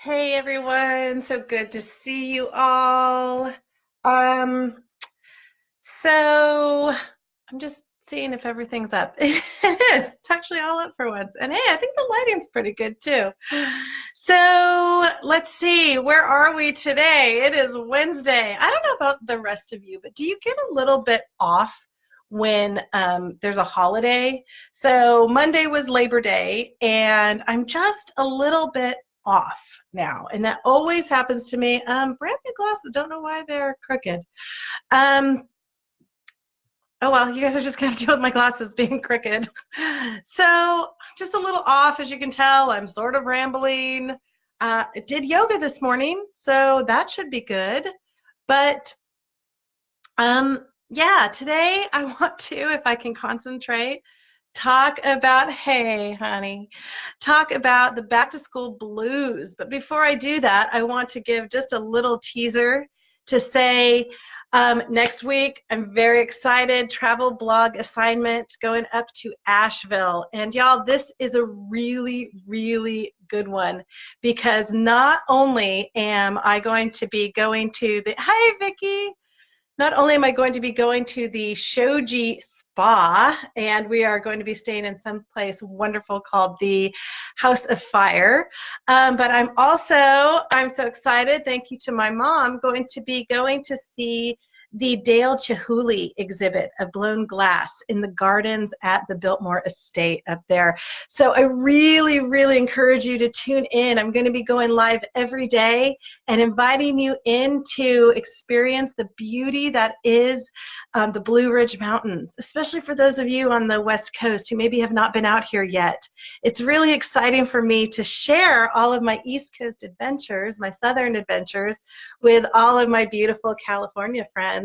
Hey everyone, so good to see you all. Um, so I'm just seeing if everything's up. It is. It's actually all up for once. And hey, I think the lighting's pretty good too. So let's see, where are we today? It is Wednesday. I don't know about the rest of you, but do you get a little bit off when there's a holiday? So Monday was Labor Day, and I'm just a little bit off now. And that always happens to me. Brand new glasses, don't know why they're crooked. Um, Oh well, you guys are just gonna deal with my glasses being crooked. So just a little off, as you can tell. I'm sort of rambling. I did yoga this morning, so that should be good. But yeah, today I want to, if I can concentrate, talk about, hey, honey, talk about the back to school blues. But before I do that, I want to give just a little teaser to say next week, I'm very excited. Travel blog assignment going up to Asheville. And y'all, this is a really, really good one because not only am I going to be going to the, hi, Vicki. Not only am I going to be going to the Shoji Spa, and we are going to be staying in some place wonderful called the House of Fire, but I'm so excited, thank you to my mom, going to be going to see the Dale Chihuly exhibit of blown glass in the gardens at the Biltmore Estate up there. So I really, really encourage you to tune in. I'm going to be going live every day and inviting you in to experience the beauty that is the Blue Ridge Mountains, especially for those of you on the West Coast who maybe have not been out here yet. It's really exciting for me to share all of my East Coast adventures, my Southern adventures, with all of my beautiful California friends.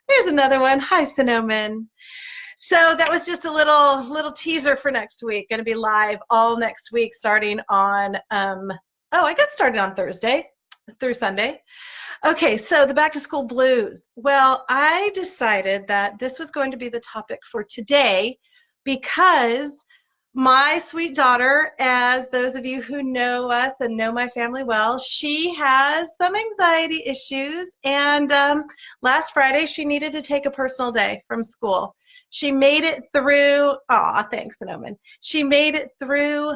There's another one. Hi, Cinnamon. So that was just a little teaser for next week. Going to be live all next week, starting on I guess starting on Thursday through Sunday. Okay, so the back to school blues. Well, I decided that this was going to be the topic for today because my sweet daughter, as those of you who know us and know my family well, she has some anxiety issues. And last Friday, she needed to take a personal day from school. She made it through, thanks, Noman. She made it through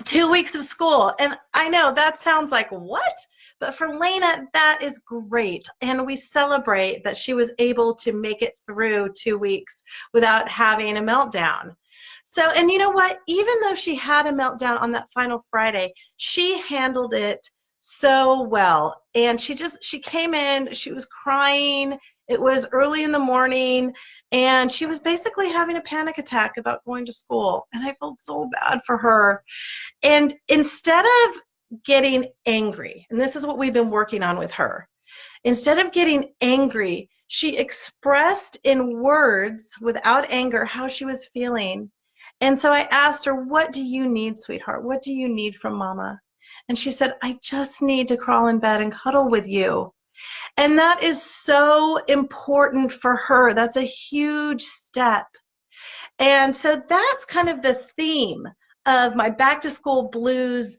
2 weeks of school. And I know that sounds like what? But for Lena, that is great. And we celebrate that she was able to make it through 2 weeks without having a meltdown. So, and you know what? Even though she had a meltdown on that final Friday, she handled it so well. And she came in, she was crying. It was early in the morning, and she was basically having a panic attack about going to school. And I felt so bad for her. And instead of getting angry, and this is what we've been working on with her, instead of getting angry, she expressed in words without anger how she was feeling. And so I asked her, what do you need, sweetheart? What do you need from mama? And she said, I just need to crawl in bed and cuddle with you. And that is so important for her. That's a huge step. And so that's kind of the theme of my back to school blues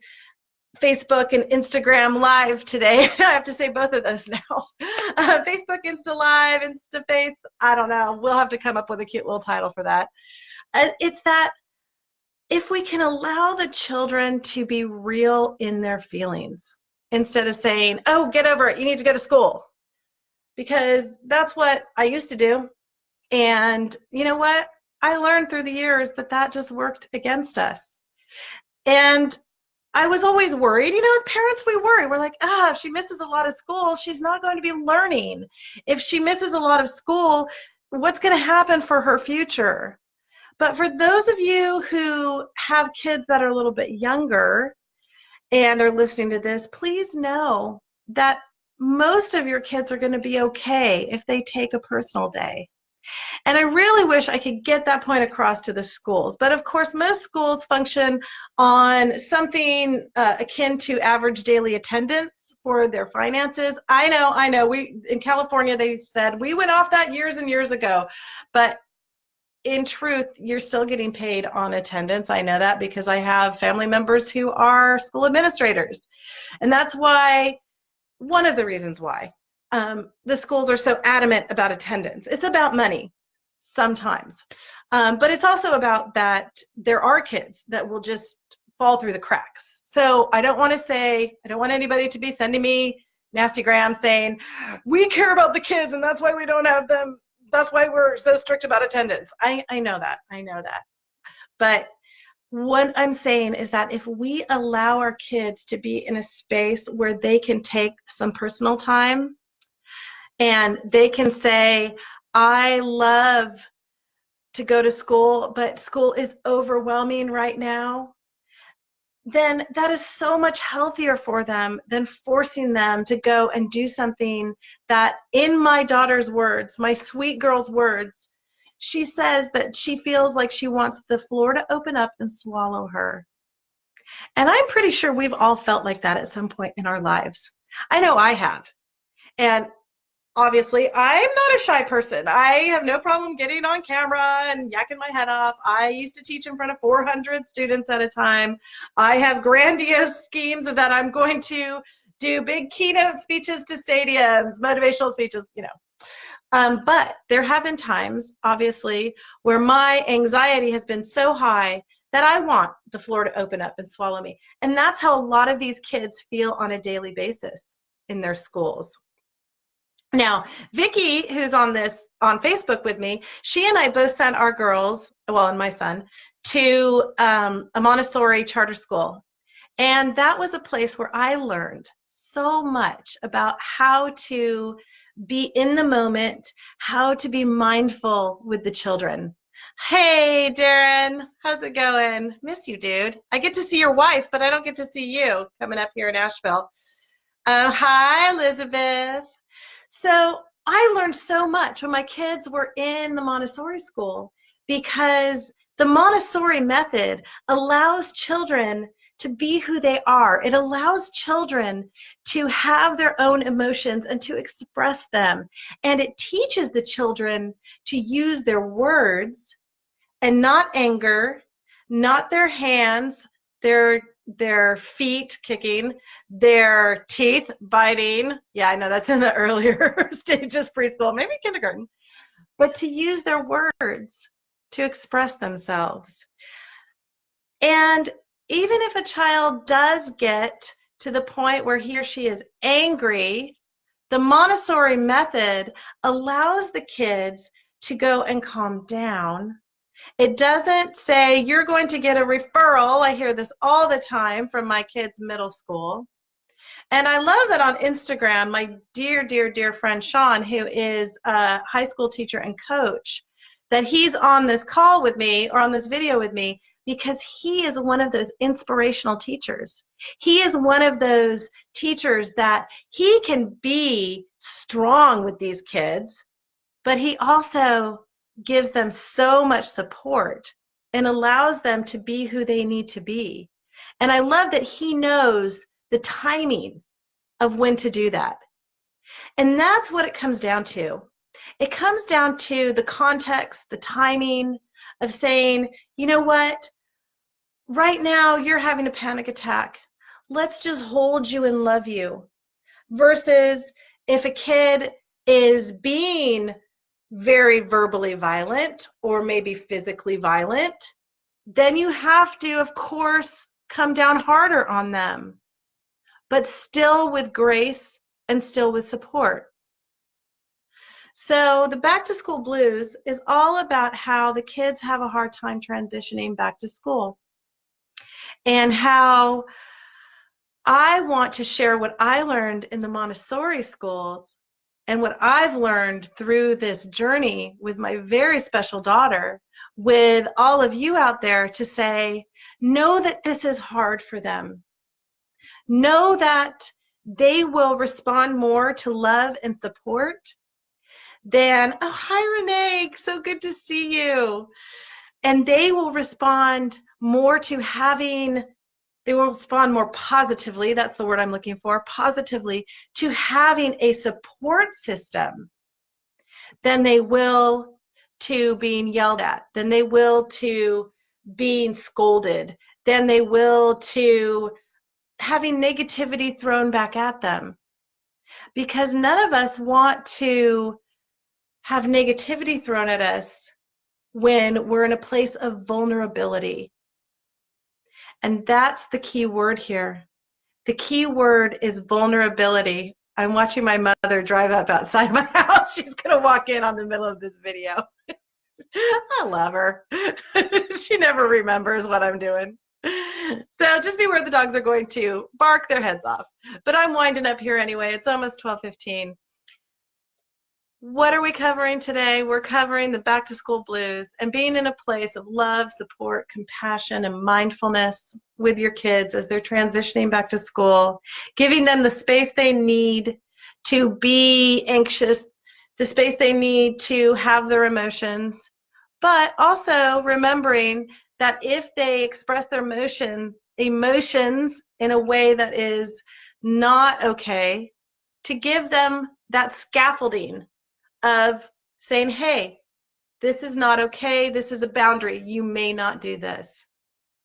Facebook and Instagram live today. I have to say both of those now. Facebook, Insta Live, InstaFace. I don't know. We'll have to come up with a cute little title for that. It's that if we can allow the children to be real in their feelings instead of saying, oh, get over it, you need to go to school. Because that's what I used to do. And you know what? I learned through the years that that just worked against us. And I was always worried. You know, as parents, we worry. We're like, if she misses a lot of school, she's not going to be learning. If she misses a lot of school, what's going to happen for her future? But for those of you who have kids that are a little bit younger and are listening to this, please know that most of your kids are going to be okay if they take a personal day. And I really wish I could get that point across to the schools. But of course, most schools function on something akin to average daily attendance for their finances. I know. We in California, they said we went off that years and years ago. But in truth, you're still getting paid on attendance. I know that because I have family members who are school administrators. And that's why, one of the reasons why the schools are so adamant about attendance. It's about money sometimes. But it's also about that there are kids that will just fall through the cracks. So I don't want anybody to be sending me nasty grams saying, we care about the kids and that's why we don't have them. That's why we're so strict about attendance. I know that. But what I'm saying is that if we allow our kids to be in a space where they can take some personal time and they can say, I love to go to school, but school is overwhelming right now, then that is so much healthier for them than forcing them to go and do something that, in my daughter's words, my sweet girl's words, she says that she feels like she wants the floor to open up and swallow her. And I'm pretty sure we've all felt like that at some point in our lives. I know I have. And obviously, I'm not a shy person. I have no problem getting on camera and yakking my head off. I used to teach in front of 400 students at a time. I have grandiose schemes of that I'm going to do big keynote speeches to stadiums, motivational speeches, but there have been times, obviously, where my anxiety has been so high that I want the floor to open up and swallow me. And that's how a lot of these kids feel on a daily basis in their schools. Now, Vicki, who's on Facebook with me, she and I both sent our girls, and my son, to a Montessori charter school. And that was a place where I learned so much about how to be in the moment, how to be mindful with the children. Hey, Darren, how's it going? Miss you, dude. I get to see your wife, but I don't get to see you coming up here in Asheville. Hi, Elizabeth. So I learned so much when my kids were in the Montessori school, because the Montessori method allows children to be who they are. It allows children to have their own emotions and to express them. And it teaches the children to use their words and not anger, not their hands, their feet kicking, their teeth biting. Yeah, I know that's in the earlier stages, preschool, maybe kindergarten. But to use their words to express themselves. And even if a child does get to the point where he or she is angry, the Montessori method allows the kids to go and calm down. It doesn't say you're going to get a referral. I hear this all the time from my kids' middle school. And I love that on Instagram, my dear, dear, dear friend Sean, who is a high school teacher and coach, that he's on this call with me or on this video with me because he is one of those inspirational teachers. He is one of those teachers that he can be strong with these kids, but he also gives them so much support and allows them to be who they need to be. And I love that he knows the timing of when to do that. And that's what it comes down to. It comes down to the context, the timing of saying, you know what, right now you're having a panic attack. Let's just hold you and love you. Versus if a kid is being very verbally violent or maybe physically violent, then you have to, of course, come down harder on them, but still with grace and still with support. So the Back to School Blues is all about how the kids have a hard time transitioning back to school, and how I want to share what I learned in the Montessori schools and what I've learned through this journey with my very special daughter, with all of you out there, to say, know that this is hard for them. Know that they will respond more to love and support than, oh, hi, Renee, so good to see you. And they will respond more to they will respond more positively, that's the word I'm looking for, positively, to having a support system than they will to being yelled at than they will to being scolded, than they will to having negativity thrown back at them. Because none of us want to have negativity thrown at us when we're in a place of vulnerability. And that's the key word here. The key word is vulnerability. I'm watching my mother drive up outside my house. She's going to walk in on the middle of this video. I love her. She never remembers what I'm doing. So just beware, the dogs are going to bark their heads off. But I'm winding up here anyway. It's almost 12:15. What are we covering today? We're covering the back to school blues and being in a place of love, support, compassion, and mindfulness with your kids as they're transitioning back to school, giving them the space they need to be anxious, the space they need to have their emotions, but also remembering that if they express their emotions in a way that is not okay, to give them that scaffolding of saying, hey, this is not okay. This is a boundary. You may not do this.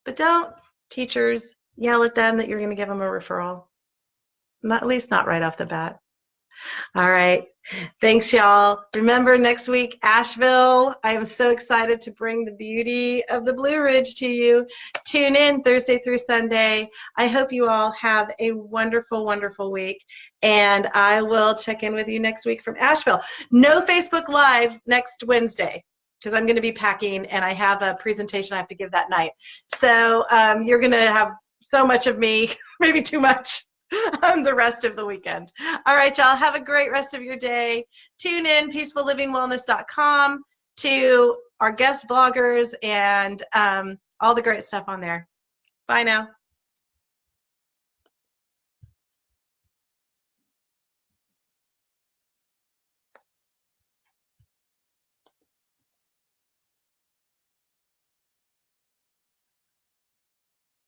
But don't, teachers, yell at them that you're going to give them a referral. Not, at least not right off the bat. All right. Thanks, y'all. Remember, next week, Asheville. I am so excited to bring the beauty of the Blue Ridge to you. Tune in Thursday through Sunday. I hope you all have a wonderful, wonderful week. And I will check in with you next week from Asheville. No Facebook Live next Wednesday, because I'm going to be packing and I have a presentation I have to give that night. So you're going to have so much of me, maybe too much, the rest of the weekend. All right, y'all, have a great rest of your day. Tune in, peaceful-living-wellness.com, to our guest bloggers and all the great stuff on there. Bye now.